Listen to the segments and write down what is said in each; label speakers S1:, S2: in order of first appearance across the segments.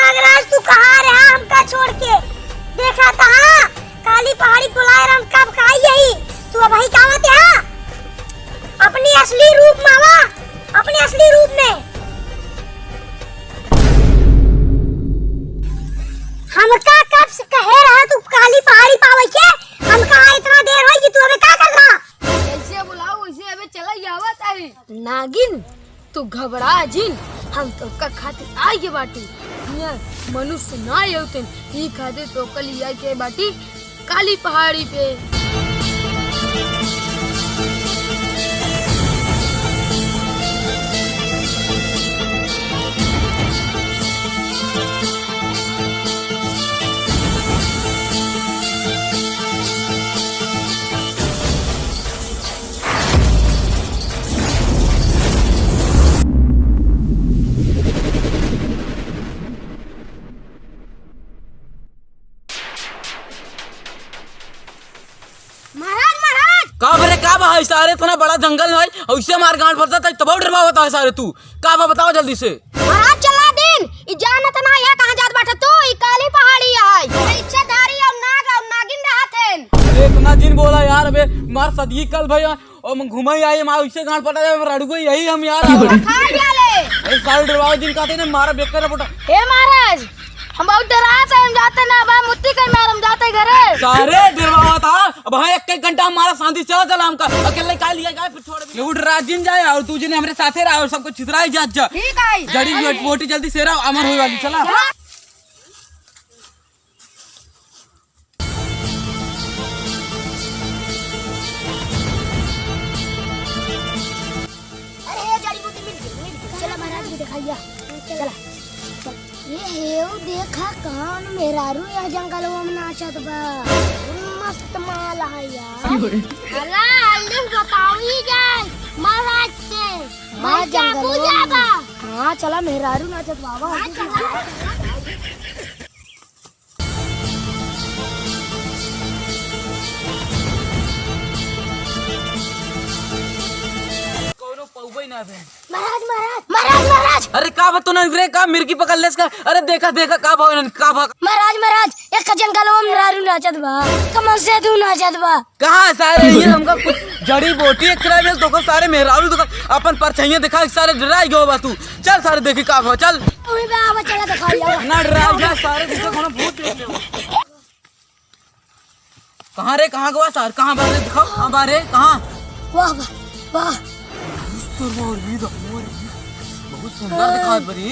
S1: नागराज तू कहाँ रहा हमका छोड़ के? देखा था काली पहाड़ी बुलाए हम कब का यही तू अब ही कावत है अपनी असली रूप मावा, अपने असली रूप में। हमका कब से कहे रहा तू काली पहाड़ी पावे के? हमका इतना देर हो कि तू अबे का कर रहा?
S2: कैसे बुलाओ वैसे अबे चला जावत है। नागिन तू घबरा जिन, हम तो का खातिर आगे बाटी मनुष्य ना होते ही खाते तो कल के बाटी काली पहाड़ी पे।
S3: है सारे इतना बड़ा जंगल है और इससे मार गांड फरता है तब डरवा होता है सारे। तू का बताओ जल्दी से।
S1: महाराज चला दिन ई जानत ना या कहां जात बैठा तू? ई काली पहाड़ी है इच्छाधारी और नाग और नागिन रहतन।
S3: अरे इतना जिन बोला यार अबे मार सदी कल भाई और हम घुमाई आई मार इससे गांड फटा जाए रड़गो यही हम यार
S1: खा गया ले।
S3: अरे सारे डरवाओ जिन कहते ने मारा बेकर फटा।
S2: हे महाराज हम बहुत डरात है, हम जाते ना बा मुत्ती के मार हम जाते घरे।
S3: सारे डरवावा था अब हां एक घंटा हमारा शांति चला हमका अकेले का लिया गया फिर छोड़ ये उड़ राजिन जाए और तू जिने हमरे साथे रहा और सबको छितराई जा जा।
S1: ठीक है
S3: जड़ी मोटी जल्दी सेरा अमर होई वाली चला।
S1: अरे जड़ी बूटी मिल गई चला महाराज को दिखाइया चला। ये हेव देखा कौन मेहरारू या जंगलवा में नाचत बा मस्त माल है यार। अला हल्दी बताओ ही जाए महाराज से मैं जंगलवा में। हां चला मेहरारू नाचत बाबा।
S3: कोनो पौबई ना दे
S1: महाराज महाराज महाराज महाराज।
S3: अरे का बतो ना रे का मिर्गी पकड़ लेस का। अरे देखा देखा का भाव का भाग
S1: महाराज महाराज एक जंगलवा में मेहरारू नाचत बा कमल से तू नाचत बा।
S3: कहां सारे ये हमका कुछ जड़ी बूटी एकरा में तो को सारे मेहरारू तो अपन परछाइयां दिखा सारे डराई गयो बा। तू चल सारे देखी का भाव चल
S1: ओए बाबा चला दिखाइया
S3: ना डराई जा सारे दिखे कोनो भूत देख ले। कहां रे कहां गवा सार कहां बारे दिखाओ हां बारे कहां।
S1: वाह वाह
S3: बहुत सुंदर दिखात बरी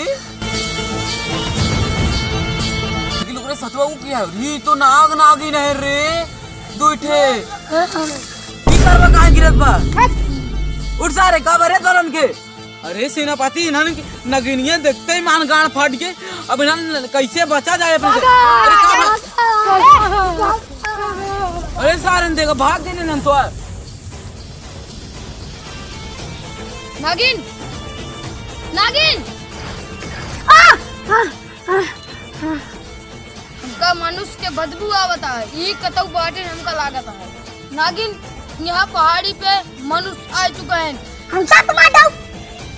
S3: लेकिन सतवा किया री तो नाग नागिन है रे दुठे की करवा काहे गिरत बा उठ सारे का बरे तोरन के। अरे सेनापति इन्हन नगिनिया देखते ही मान गांड फट के अब इन्हन कैसे बचा जाए अपने से। अरे सारे देखो भाग गए नन तो
S2: नागिन नागिन हमका मनुष्य के बदबू आवता है ये कतऊ बाटे हमका लागता है। नागिन यहाँ पहाड़ी पे मनुष्य आ चुका है।
S1: हम सब मार दो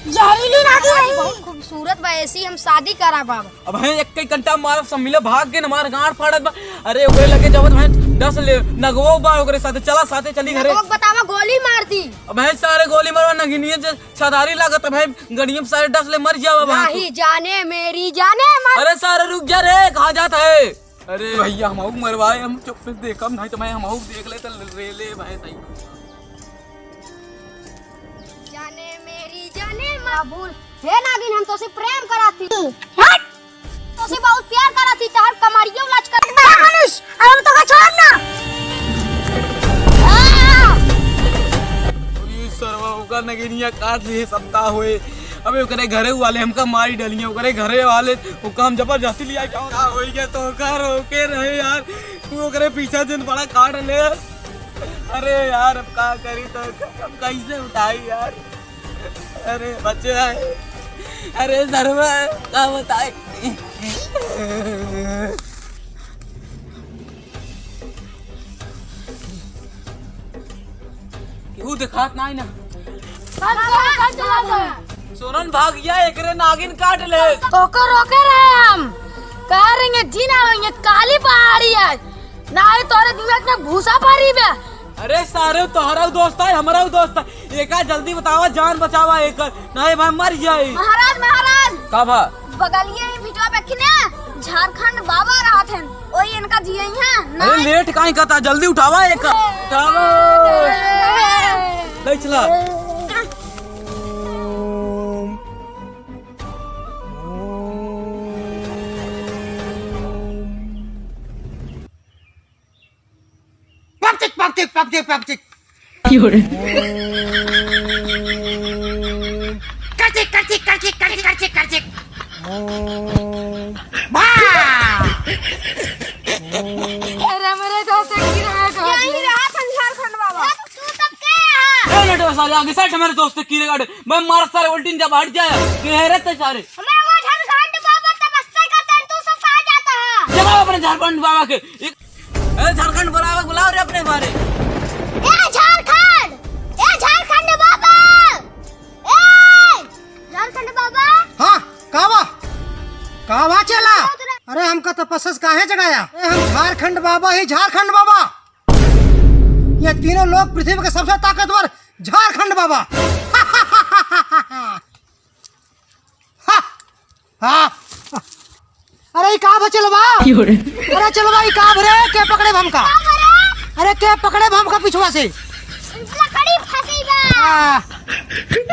S1: जहरीली नागिन है
S2: बहुत खूबसूरत बा ऐसी हम शादी करा बाबा।
S3: अब है एक घंटा मार सब मिले भाग के मार गांड फाड़त बा। अरे ओकरे लगे जब है 10 ले नगवो बा ओकरे साथे चला साथे चली घरे।
S2: लोग बतावा गोली मार दी।
S3: अब है सारे गोली मारवा नगिनिए जे छदारी लागत है गड़ियम सारे 10 ले मर जावा बा।
S2: नहीं जाने मेरी जाने मर।
S3: अरे सारे रुक जा रे कहां जात है। अरे भैया हम मरवाए हम चुप से देखम नहीं तो मैं हम देख ले तो रे ले भाई सही
S2: जाने मेरी जाने माबूल। हे नागिन हम तो से प्रेम कराती
S1: हट
S2: तो से बहुत प्यार कराती तहर कमरियो लच कर
S1: मनुष्य अब हम तो का छोड़ ना।
S3: ये सरवा होगा नगिनिया काट लिए सप्ताह हुए अबे ओकरे घरे वाले हमका मारी डलिए ओकरे घरे वाले ओका हम जबरदस्ती लिया क्या हो गया तो कर रोके रहे यार तू ओकरे पीछे दिन बड़ा काट ले। अरे यार अब का करी तो अब कैसे उठाई यार। अरे बच्चे अरे सरवा का बताए केहू दिखात नहीं ना।
S2: चला
S3: सोनन भाग गया एकरे नागिन काट ले
S2: तो को रोके रहे हम कह रही जीना होंगे काली पहाड़ी है ना है तोरे दिमाग में भूसा भरी में।
S3: अरे सारे तोहरा दोस्त है हमारा दोस्त है एक जल्दी बतावा जान बचावा एक नहीं भाई मर जाए।
S1: महाराज महाराज
S3: का भा
S1: बगलिए वीडियो पे किने झारखंड बाबा रहा थे वही इनका जिये हैं।
S3: अरे लेट काहे करता जल्दी उठावा एक उठावा ले चला।
S4: पक्तिक
S2: अरे मेरे दोस्त की
S1: यही रहा था झारखंड बाबा। तू तब के यहाँ
S3: ए बेटा सारे आगे साइड मेरे दोस्त की गाड़ी मैं मार सारे उल्टी जब हट जाए कि है रे सारे
S1: मैं वो झारखंड बाबा तपस्या करता है तू सब कहाँ जाता है।
S3: जवाब अपने झारखंड बाबा के अरे झारखंड बुलाओ रे अपने बारे।
S1: ए झारखंड बाबा झारखंड बाबा।
S4: हाँ कावा चला। अरे हमका तपस्या काहे जगाया। अरे हम झारखंड बाबा ही झारखंड बाबा ये तीनों लोग पृथ्वी के सबसे ताकतवर झारखंड बाबा। हाँ अरे का चलवा अरे चलवा का भरे के पकड़े हमका। अरे के पकड़े हमका पिछुआ से
S1: लकड़ी फंसी बा।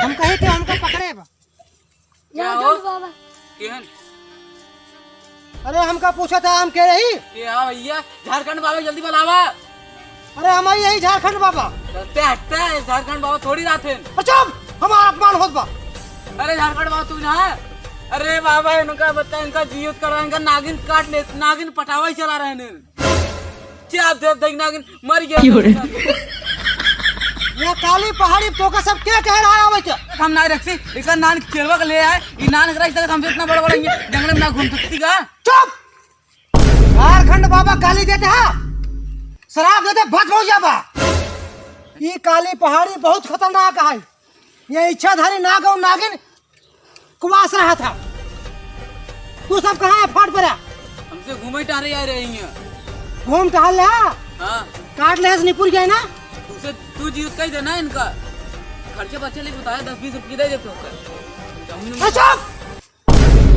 S4: हम कहे कि हमको पकड़े बा।
S1: झारखंड बाबा
S3: केहन
S4: अरे हमका पूछा था हम कह रही
S3: के हां भैया झारखंड बाबा जल्दी बुलावा।
S4: अरे हम यही झारखंड बाबा
S3: चलते हटता है झारखंड बाबा थोड़ी रात है।
S4: चुप हमारा अपमान होत बा।
S3: अरे झारखंड बाबा तू ना अरे बाबा इनका बता इनका जीवित करवा इनका नागिन काट ले नागिन पटावा ही चला रहे हैं चाप देख नागिन मर गया।
S4: ये काली पहाड़ी तो का सब क्या कह रहा है आवे क्या।
S3: हम ना रखसी इनका नान केरवा ले आए ई नान कराई तक हमसे इतना बड़ा बड़ा जंगल में ना घूम सकती का।
S4: चुप झारखंड बाबा गाली देते हैं शराब देते भस्म हो जाबा। ये काली पहाड़ी बहुत खतरनाक है। ये इच्छाधारी नाग और नागिन कुवास रहा था। तू सब कहाँ है फाट पड़ा
S3: हमसे घूमे टारे आ रही हैं
S4: घूम टहल ले।
S3: हां
S4: काट ले निपुर गए ना
S3: तुझसे तू जीवित कही देना इनका खर्चे बच्चे लिए बताया 10-20 रुपये दे देते होकर।
S4: चुप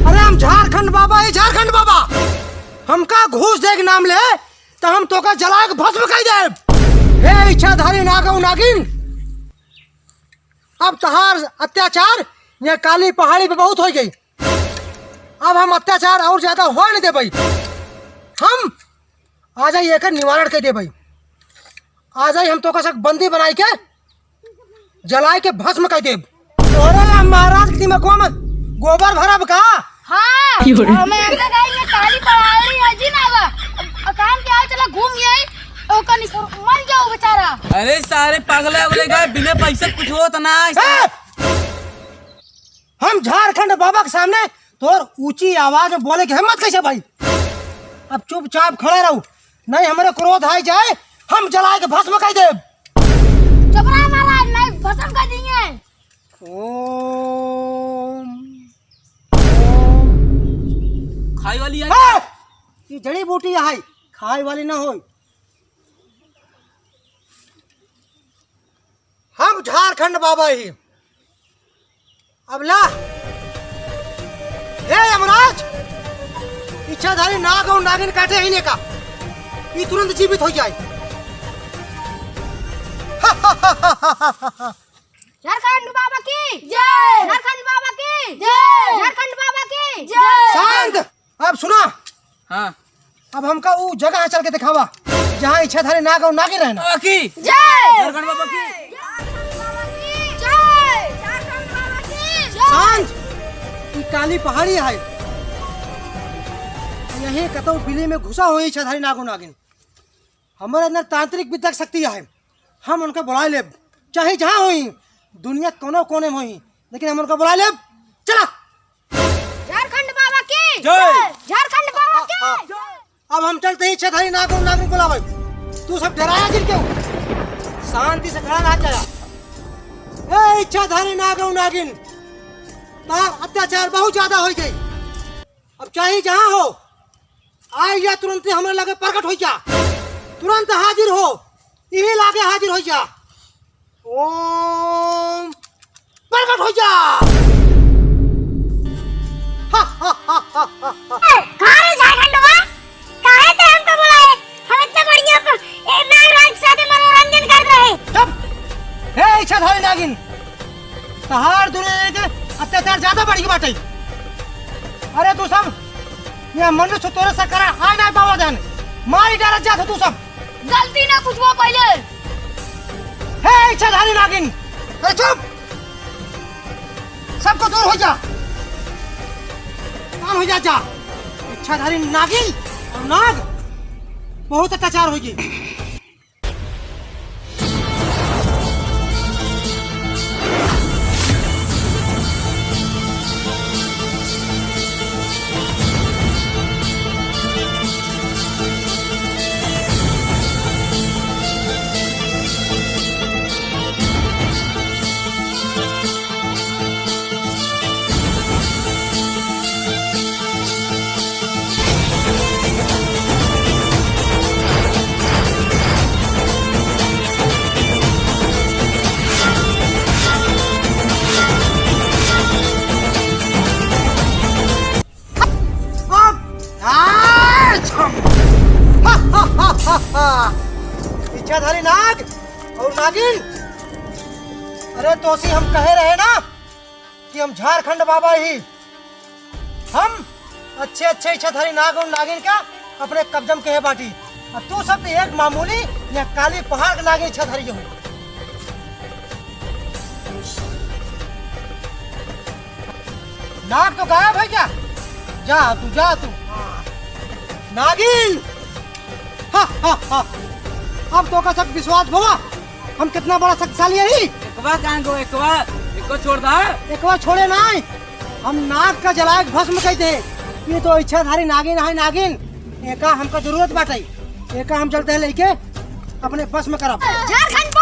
S4: अरे हम झारखंड बाबा ही झारखंड बाबा हमका घूस देख नाम ले तो हम तो का जला के भस्म कर दे। हे इच्छाधारी नागौ नागिन अब तहार अत्याचार ये काली पहाड़ी पे बहुत हो गई। अब हम अत्याचार और ज्यादा हो नहीं दे भाई। हम आ जाइए एक निवारण कर दे भाई। आ जाइए हम तो का बंदी बनाई के जलाए के भस्म कर दे। तोरे महाराज की दिमाग में गोबर भरब का।
S1: हाँ मैं अंदर गई मैं काली पहाड़ी है जी ना बा काम क्या चला घूम आई ओ कनी मर जाओ बेचारा।
S3: अरे सारे पागल अगले गए बिना पैसे कुछ होत ना।
S4: हम झारखंड बाबा के सामने तोर ऊंची आवाज में बोले की हिम्मत कैसे भाई। अब चुपचाप खड़े रहो नहीं हमारे क्रोध आ जाए हम जलाए के भस्म कर दे।
S1: चुप रहा महाराज नहीं भस्म कर देंगे।
S4: ओम
S3: खाई वाली है
S4: ये जड़ी बूटी है खाए वाली ना हो। हम झारखंड बाबा ही अब ला हे यमराज इच्छाधारी नाग और नागिन काटे ही ने का ये तुरंत जीवित हो जाए।
S1: झारखंड बाबा की जय झारखंड बाबा की जय झारखंड बाबा की जय।
S4: शांत अब सुना
S3: हां
S4: अब हमका वो जगह चल के दिखावा जहाँ इच्छाधारी नाग और नागिन रहना।
S3: की
S1: जय
S3: झारखंड बाबा की
S4: सांझ ये काली पहाड़ी है यही कतौ बिली में घुसा हुई इच्छाधारी नागो नागिन हमारे अंदर तांत्रिक विद्या शक्ति है। हम उनका बुला ले चाहे जहाँ हुई दुनिया कोनो कोने में हुई लेकिन हम उनका बुला ले। चला
S1: झारखंड बाबा की
S3: जय
S1: झारखंड बाबा की।
S4: अब हम चलते ही इच्छाधारी नागो नागिन बुलावे। तू सब डराया जिन क्यों शांति से खड़ा ना चला। ए इच्छाधारी नागो नागिन अत्याचार बहुत ज्यादा हो गई। अब चाहे जहाँ हो आई या तुरंत ही हमारे लगे प्रकट हो जा, तुरंत हाजिर हो, यही लागे हाजिर हो जा। ओम प्रकट हो जा।
S1: काहे झारखंडवा काहे ते हमको बुलाए? हम इतने बढ़िया नागराज के साथ मनोरंजन कर रहे।
S4: चुप। हे इच्छाधारी नागिन, तहार दुनिया के अत्याचार ज्यादा बढ़ गई बाटे। अरे तू सब ये मनुष्य तोरे से करा आय ना बाबा धन मारी डालत जात हो तू सब।
S2: गलती ना कुछ वो पहले।
S4: हे इच्छाधारी नागिन, अरे चुप, सबको दूर हो जा, काम हो जा। इच्छाधारी नागिन और नाग बहुत अत्याचार होगी। इच्छाधारी नाग और नागिन, अरे तोसी हम कहे रहे ना कि हम झारखंड बाबा ही, हम अच्छे अच्छे इच्छाधारी नाग और नागिन का अपने कब्जम के है बाटी, और तू सब तो एक मामूली या काली पहाड़ का नागिन इच्छाधारी हो। नाग तो गायब है क्या? जा तू नागिन। अब तो का सब विश्वास हुआ हम कितना बड़ा शक्तिशाली है।
S3: एकवा कान को एको छोड़ दा।
S4: एक बार छोड़े ना, हम नाग का जलाए भस्म कहते हैं। ये तो इच्छाधारी नागिन है। नागिन एका हमको जरूरत बाटे, एका हम चलते हैं लेके अपने भस्म करब।
S1: झारखंड